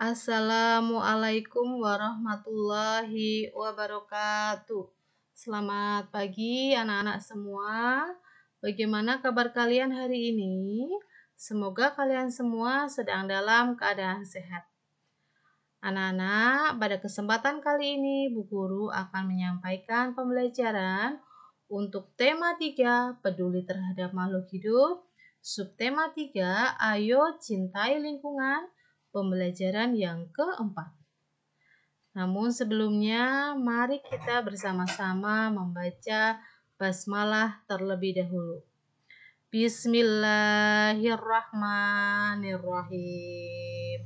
Assalamualaikum warahmatullahi wabarakatuh. Selamat pagi anak-anak semua. Bagaimana kabar kalian hari ini? Semoga kalian semua sedang dalam keadaan sehat. Anak-anak, pada kesempatan kali ini Bu Guru akan menyampaikan pembelajaran untuk tema 3, peduli terhadap makhluk hidup. Subtema 3, ayo cintai lingkungan. Pembelajaran yang keempat. Namun sebelumnya, mari kita bersama-sama membaca basmalah terlebih dahulu. Bismillahirrahmanirrahim.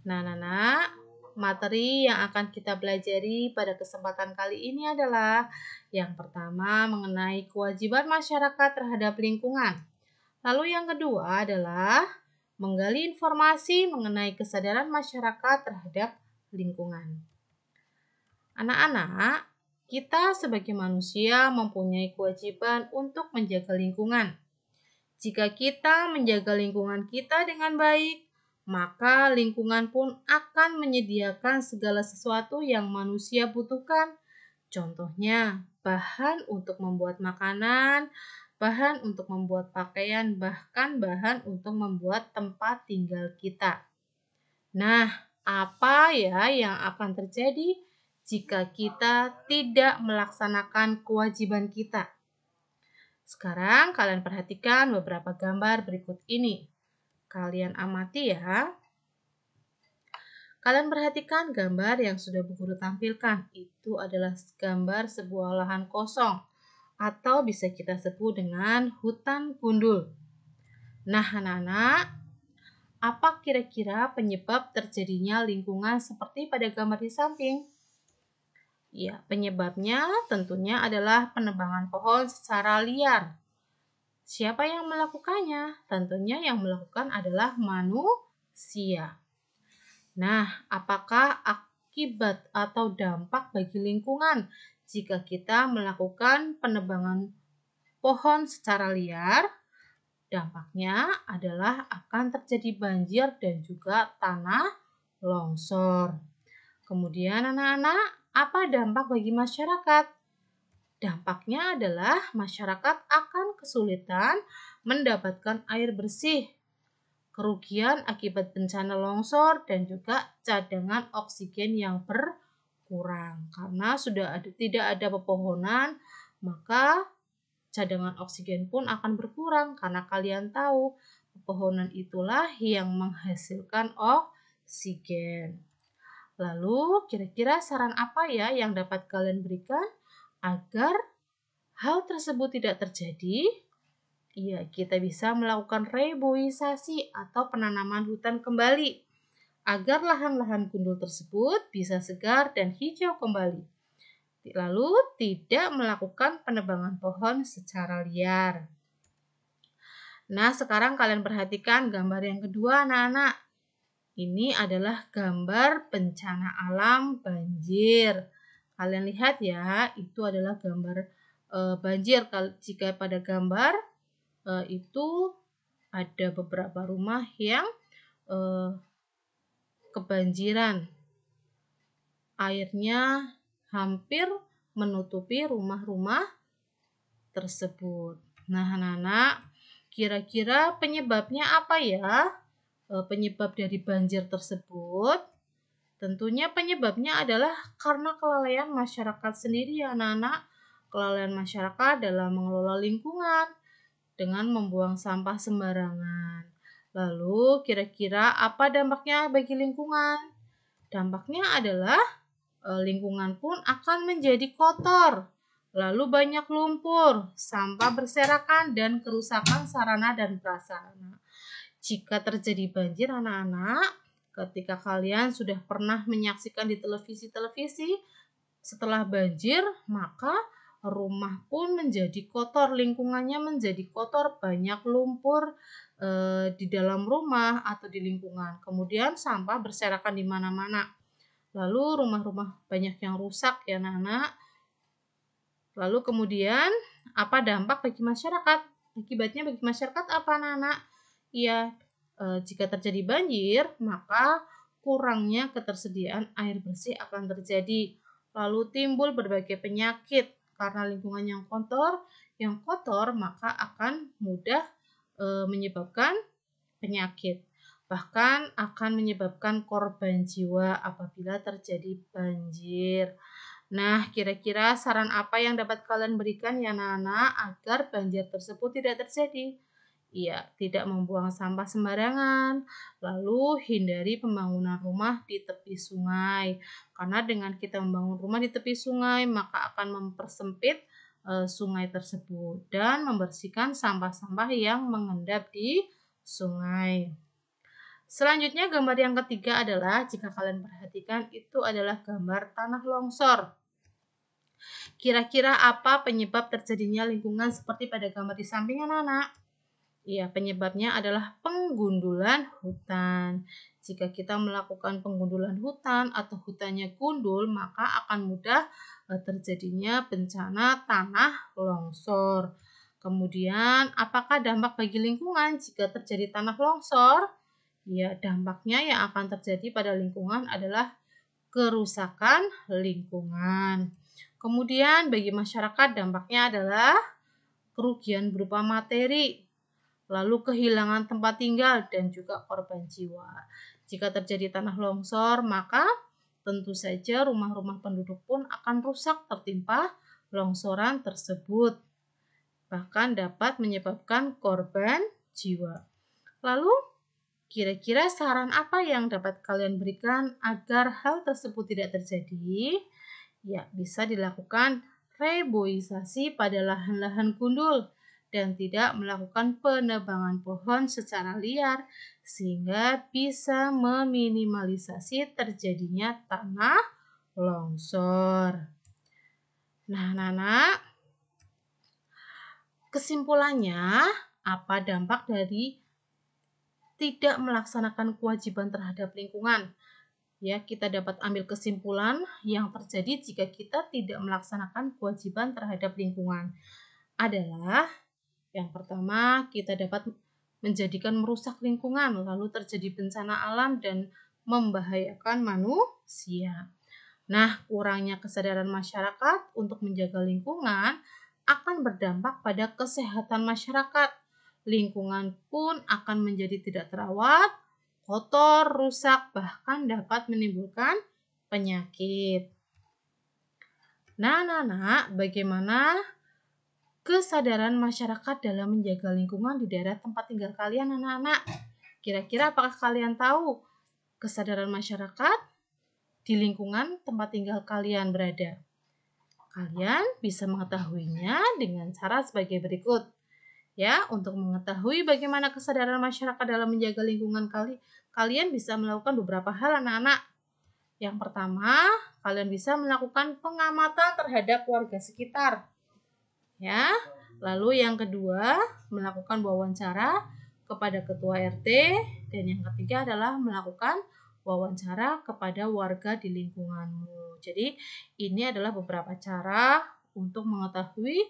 Nah, materi yang akan kita pelajari pada kesempatan kali ini adalah yang pertama mengenai kewajiban masyarakat terhadap lingkungan. Lalu yang kedua adalah menggali informasi mengenai kesadaran masyarakat terhadap lingkungan. Anak-anak, kita sebagai manusia mempunyai kewajiban untuk menjaga lingkungan. Jika kita menjaga lingkungan kita dengan baik, maka lingkungan pun akan menyediakan segala sesuatu yang manusia butuhkan. Contohnya, bahan untuk membuat makanan, bahan untuk membuat pakaian, bahkan bahan untuk membuat tempat tinggal kita. Nah, apa yang akan terjadi jika kita tidak melaksanakan kewajiban kita? Sekarang kalian perhatikan beberapa gambar berikut ini. Kalian amati ya. Kalian perhatikan gambar yang sudah Bu Guru tampilkan. Itu adalah gambar sebuah lahan kosong atau bisa kita sebut dengan hutan gundul. Nah, anak-anak, apa kira-kira penyebab terjadinya lingkungan seperti pada gambar di samping? Ya, penyebabnya tentunya adalah penebangan pohon secara liar. Siapa yang melakukannya? Tentunya yang melakukan adalah manusia. Nah, apakah akibat atau dampak bagi lingkungan jika kita melakukan penebangan pohon secara liar? Dampaknya adalah akan terjadi banjir dan juga tanah longsor. Kemudian anak-anak, apa dampak bagi masyarakat? Dampaknya adalah masyarakat akan kesulitan mendapatkan air bersih, kerugian akibat bencana longsor, dan juga cadangan oksigen yang berkurang. Karena tidak ada pepohonan, maka cadangan oksigen pun akan berkurang. Karena kalian tahu, pepohonan itulah yang menghasilkan oksigen. Lalu, kira-kira saran apa yang dapat kalian berikan agar hal tersebut tidak terjadi? Ya, kita bisa melakukan reboisasi atau penanaman hutan kembali agar lahan-lahan gundul tersebut bisa segar dan hijau kembali. Lalu, tidak melakukan penebangan pohon secara liar. Nah, sekarang kalian perhatikan gambar yang kedua, anak-anak. Ini adalah gambar bencana alam banjir. Kalian lihat ya, itu adalah gambar banjir. Jika pada gambar itu ada beberapa rumah yang kebanjiran. Airnya hampir menutupi rumah-rumah tersebut. Nah, anak-anak, kira-kira penyebabnya apa ya? Penyebab dari banjir tersebut? Tentunya penyebabnya adalah karena kelalaian masyarakat sendiri ya anak-anak. Kelalaian masyarakat dalam mengelola lingkungan dengan membuang sampah sembarangan. Lalu kira-kira apa dampaknya bagi lingkungan? Dampaknya adalah lingkungan pun akan menjadi kotor. Lalu banyak lumpur, sampah berserakan, dan kerusakan sarana dan prasarana. Jika terjadi banjir anak-anak, ketika kalian sudah pernah menyaksikan di televisi-televisi, setelah banjir, maka rumah pun menjadi kotor, lingkungannya menjadi kotor, banyak lumpur di dalam rumah atau di lingkungan. Kemudian sampah berserakan di mana-mana. Lalu rumah-rumah banyak yang rusak ya anak-anak. Lalu kemudian apa dampak bagi masyarakat? Akibatnya bagi masyarakat apa anak-anak? Ya, jika terjadi banjir, maka kurangnya ketersediaan air bersih akan terjadi. Lalu timbul berbagai penyakit karena lingkungan yang kotor maka akan mudah menyebabkan penyakit. Bahkan akan menyebabkan korban jiwa apabila terjadi banjir. Nah, kira-kira saran apa yang dapat kalian berikan ya anak-anak agar banjir tersebut tidak terjadi? Iya, tidak membuang sampah sembarangan, lalu hindari pembangunan rumah di tepi sungai. Karena dengan kita membangun rumah di tepi sungai, maka akan mempersempit sungai tersebut dan membersihkan sampah-sampah yang mengendap di sungai. Selanjutnya gambar yang ketiga adalah jika kalian perhatikan itu adalah gambar tanah longsor. Kira-kira apa penyebab terjadinya lingkungan seperti pada gambar di samping anak-anak? Iya, penyebabnya adalah penggundulan hutan. Jika kita melakukan penggundulan hutan atau hutannya gundul, maka akan mudah terjadinya bencana tanah longsor. Kemudian, apakah dampak bagi lingkungan jika terjadi tanah longsor? Ya, dampaknya yang akan terjadi pada lingkungan adalah kerusakan lingkungan. Kemudian, bagi masyarakat dampaknya adalah kerugian berupa materi, lalu kehilangan tempat tinggal dan juga korban jiwa. Jika terjadi tanah longsor, maka tentu saja rumah-rumah penduduk pun akan rusak tertimpa longsoran tersebut. Bahkan dapat menyebabkan korban jiwa. Lalu, kira-kira saran apa yang dapat kalian berikan agar hal tersebut tidak terjadi? Ya, bisa dilakukan reboisasi pada lahan-lahan gundul dan tidak melakukan penebangan pohon secara liar sehingga bisa meminimalisasi terjadinya tanah longsor. Nah, anak-anak, kesimpulannya apa dampak dari tidak melaksanakan kewajiban terhadap lingkungan? Ya, kita dapat ambil kesimpulan yang terjadi jika kita tidak melaksanakan kewajiban terhadap lingkungan adalah yang pertama, kita dapat menjadikan merusak lingkungan, lalu terjadi bencana alam dan membahayakan manusia. Nah, kurangnya kesadaran masyarakat untuk menjaga lingkungan akan berdampak pada kesehatan masyarakat. Lingkungan pun akan menjadi tidak terawat, kotor, rusak, bahkan dapat menimbulkan penyakit. Nah, anak-anak, bagaimana kesadaran masyarakat dalam menjaga lingkungan di daerah tempat tinggal kalian, anak-anak? Kira-kira apakah kalian tahu kesadaran masyarakat di lingkungan tempat tinggal kalian berada? Kalian bisa mengetahuinya dengan cara sebagai berikut. Ya, untuk mengetahui bagaimana kesadaran masyarakat dalam menjaga lingkungan kalian bisa melakukan beberapa hal, anak-anak. Yang pertama, kalian bisa melakukan pengamatan terhadap warga sekitar. Ya, lalu yang kedua, melakukan wawancara kepada ketua RT, dan yang ketiga adalah melakukan wawancara kepada warga di lingkunganmu. Jadi, ini adalah beberapa cara untuk mengetahui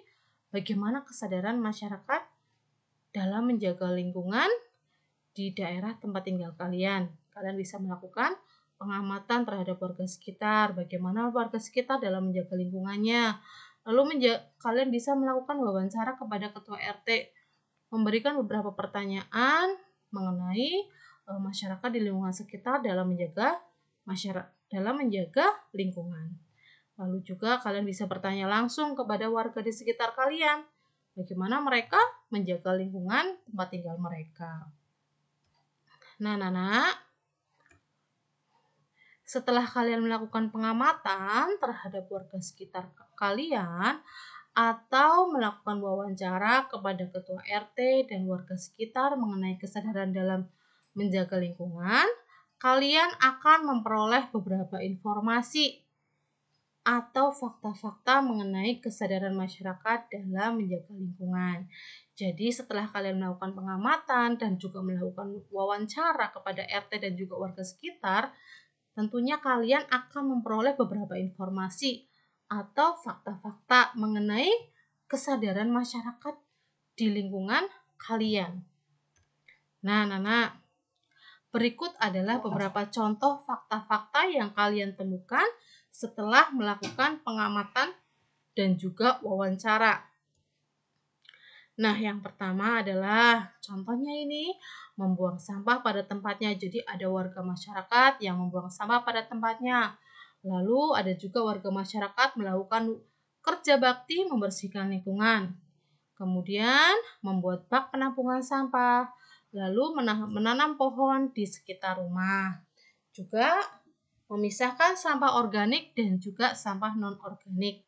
bagaimana kesadaran masyarakat dalam menjaga lingkungan di daerah tempat tinggal kalian. Kalian bisa melakukan pengamatan terhadap warga sekitar, bagaimana warga sekitar dalam menjaga lingkungannya. Lalu kalian bisa melakukan wawancara kepada ketua RT, memberikan beberapa pertanyaan mengenai masyarakat di lingkungan sekitar dalam menjaga lingkungan. Lalu juga kalian bisa bertanya langsung kepada warga di sekitar kalian, bagaimana mereka menjaga lingkungan tempat tinggal mereka. Nah, anak-anak, setelah kalian melakukan pengamatan terhadap warga sekitar kalian atau melakukan wawancara kepada ketua RT dan warga sekitar mengenai kesadaran dalam menjaga lingkungan, kalian akan memperoleh beberapa informasi atau fakta-fakta mengenai kesadaran masyarakat dalam menjaga lingkungan. Jadi setelah kalian melakukan pengamatan dan juga melakukan wawancara kepada RT dan juga warga sekitar, tentunya kalian akan memperoleh beberapa informasi atau fakta-fakta mengenai kesadaran masyarakat di lingkungan kalian. Nah, anak-anak, Berikut adalah beberapa contoh fakta-fakta yang kalian temukan setelah melakukan pengamatan dan juga wawancara. Nah, yang pertama adalah contohnya ini membuang sampah pada tempatnya. Jadi ada warga masyarakat yang membuang sampah pada tempatnya. Lalu ada juga warga masyarakat melakukan kerja bakti membersihkan lingkungan. Kemudian membuat bak penampungan sampah. Lalu menanam pohon di sekitar rumah. Juga memisahkan sampah organik dan juga sampah non-organik.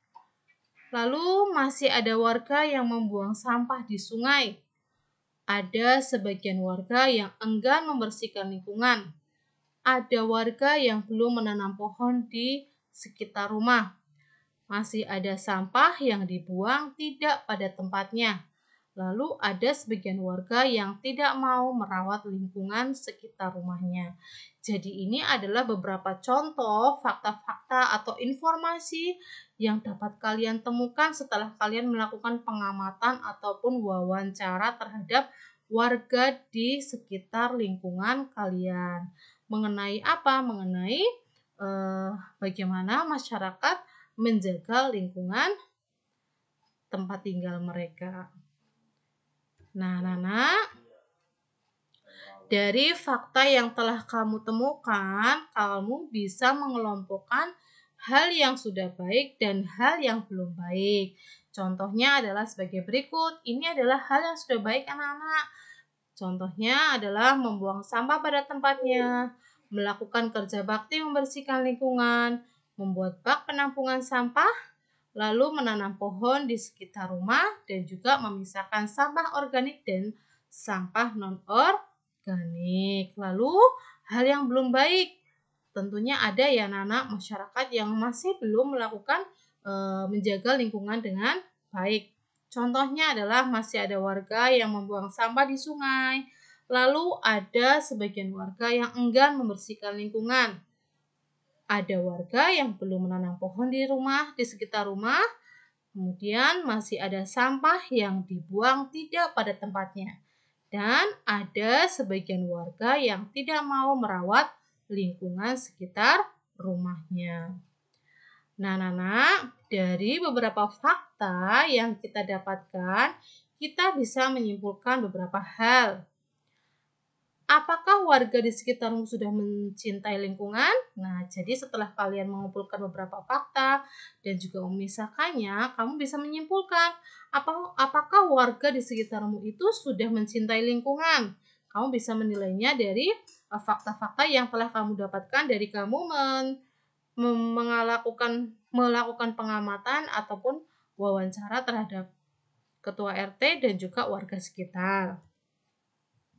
Lalu masih ada warga yang membuang sampah di sungai. Ada sebagian warga yang enggan membersihkan lingkungan. Ada warga yang belum menanam pohon di sekitar rumah. Masih ada sampah yang dibuang tidak pada tempatnya. Lalu ada sebagian warga yang tidak mau merawat lingkungan sekitar rumahnya. Jadi ini adalah beberapa contoh fakta-fakta atau informasi yang dapat kalian temukan setelah kalian melakukan pengamatan ataupun wawancara terhadap warga di sekitar lingkungan kalian. Mengenai apa? Mengenai bagaimana masyarakat menjaga lingkungan tempat tinggal mereka. Nah, Nana, dari fakta yang telah kamu temukan, kamu bisa mengelompokkan hal yang sudah baik dan hal yang belum baik. Contohnya adalah sebagai berikut. Ini adalah hal yang sudah baik, anak-anak. Contohnya adalah membuang sampah pada tempatnya, melakukan kerja bakti membersihkan lingkungan, membuat bak penampungan sampah, lalu menanam pohon di sekitar rumah, dan juga memisahkan sampah organik dan sampah non-organik. Lalu hal yang belum baik, tentunya ada ya anak-anak masyarakat yang masih belum melakukan menjaga lingkungan dengan baik. Contohnya adalah masih ada warga yang membuang sampah di sungai. Lalu ada sebagian warga yang enggan membersihkan lingkungan. Ada warga yang belum menanam pohon di sekitar rumah. Kemudian masih ada sampah yang dibuang tidak pada tempatnya. Dan ada sebagian warga yang tidak mau merawat lingkungan sekitar rumahnya. Nah, Nana, dari beberapa fakta yang kita dapatkan, kita bisa menyimpulkan beberapa hal. Apakah warga di sekitarmu sudah mencintai lingkungan? Nah, jadi setelah kalian mengumpulkan beberapa fakta dan juga memisahkannya, kamu bisa menyimpulkan apakah warga di sekitarmu itu sudah mencintai lingkungan. Kamu bisa menilainya dari fakta-fakta yang telah kamu dapatkan dari kamu melakukan pengamatan ataupun wawancara terhadap ketua RT dan juga warga sekitar.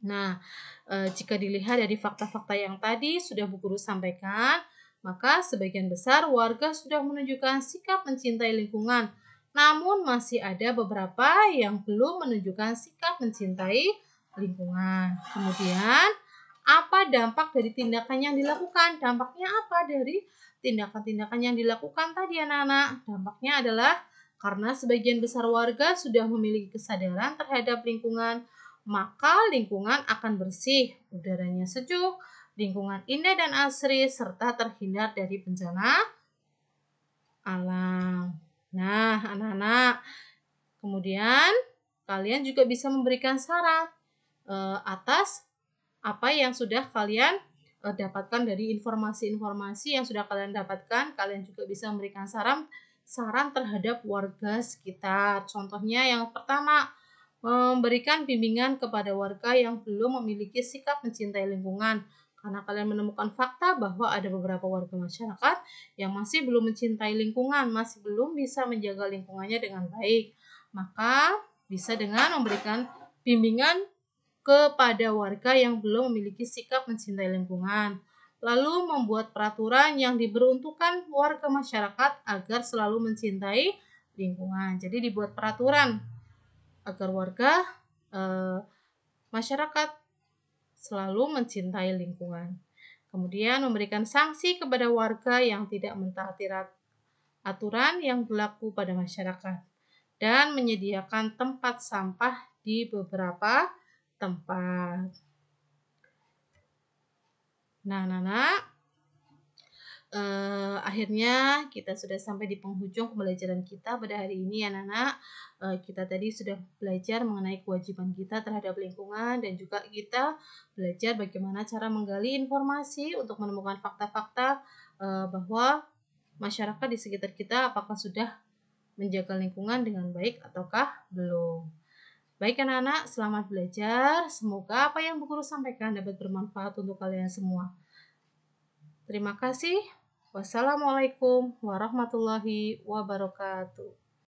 Nah, jika dilihat dari fakta-fakta yang tadi sudah Bu Guru sampaikan, maka sebagian besar warga sudah menunjukkan sikap mencintai lingkungan. Namun masih ada beberapa yang belum menunjukkan sikap mencintai lingkungan. Kemudian, apa dampak dari tindakan yang dilakukan? Dampaknya apa dari tindakan-tindakan yang dilakukan tadi, anak-anak? Dampaknya adalah karena sebagian besar warga sudah memiliki kesadaran terhadap lingkungan, maka lingkungan akan bersih, udaranya sejuk, lingkungan indah dan asri, serta terhindar dari bencana alam. Nah, anak-anak, kemudian kalian juga bisa memberikan saran atas apa yang sudah kalian dapatkan dari informasi-informasi yang sudah kalian dapatkan. Kalian juga bisa memberikan saran terhadap warga sekitar. Contohnya yang pertama, memberikan bimbingan kepada warga yang belum memiliki sikap mencintai lingkungan. Karena kalian menemukan fakta bahwa ada beberapa warga masyarakat yang masih belum mencintai lingkungan, masih belum bisa menjaga lingkungannya dengan baik. Maka bisa dengan memberikan bimbingan kepada warga yang belum memiliki sikap mencintai lingkungan. Lalu membuat peraturan yang diperuntukkan warga masyarakat agar selalu mencintai lingkungan. Jadi dibuat peraturan agar warga masyarakat selalu mencintai lingkungan. Kemudian memberikan sanksi kepada warga yang tidak mentaati aturan yang berlaku pada masyarakat dan menyediakan tempat sampah di beberapa tempat. Nah, anak-anak, akhirnya kita sudah sampai di penghujung pembelajaran kita pada hari ini ya anak-anak. Kita tadi sudah belajar mengenai kewajiban kita terhadap lingkungan dan juga kita belajar bagaimana cara menggali informasi untuk menemukan fakta-fakta bahwa masyarakat di sekitar kita apakah sudah menjaga lingkungan dengan baik ataukah belum. Baik anak-anak, selamat belajar. Semoga apa yang Bu Guru sampaikan dapat bermanfaat untuk kalian semua. Terima kasih. Wassalamualaikum warahmatullahi wabarakatuh.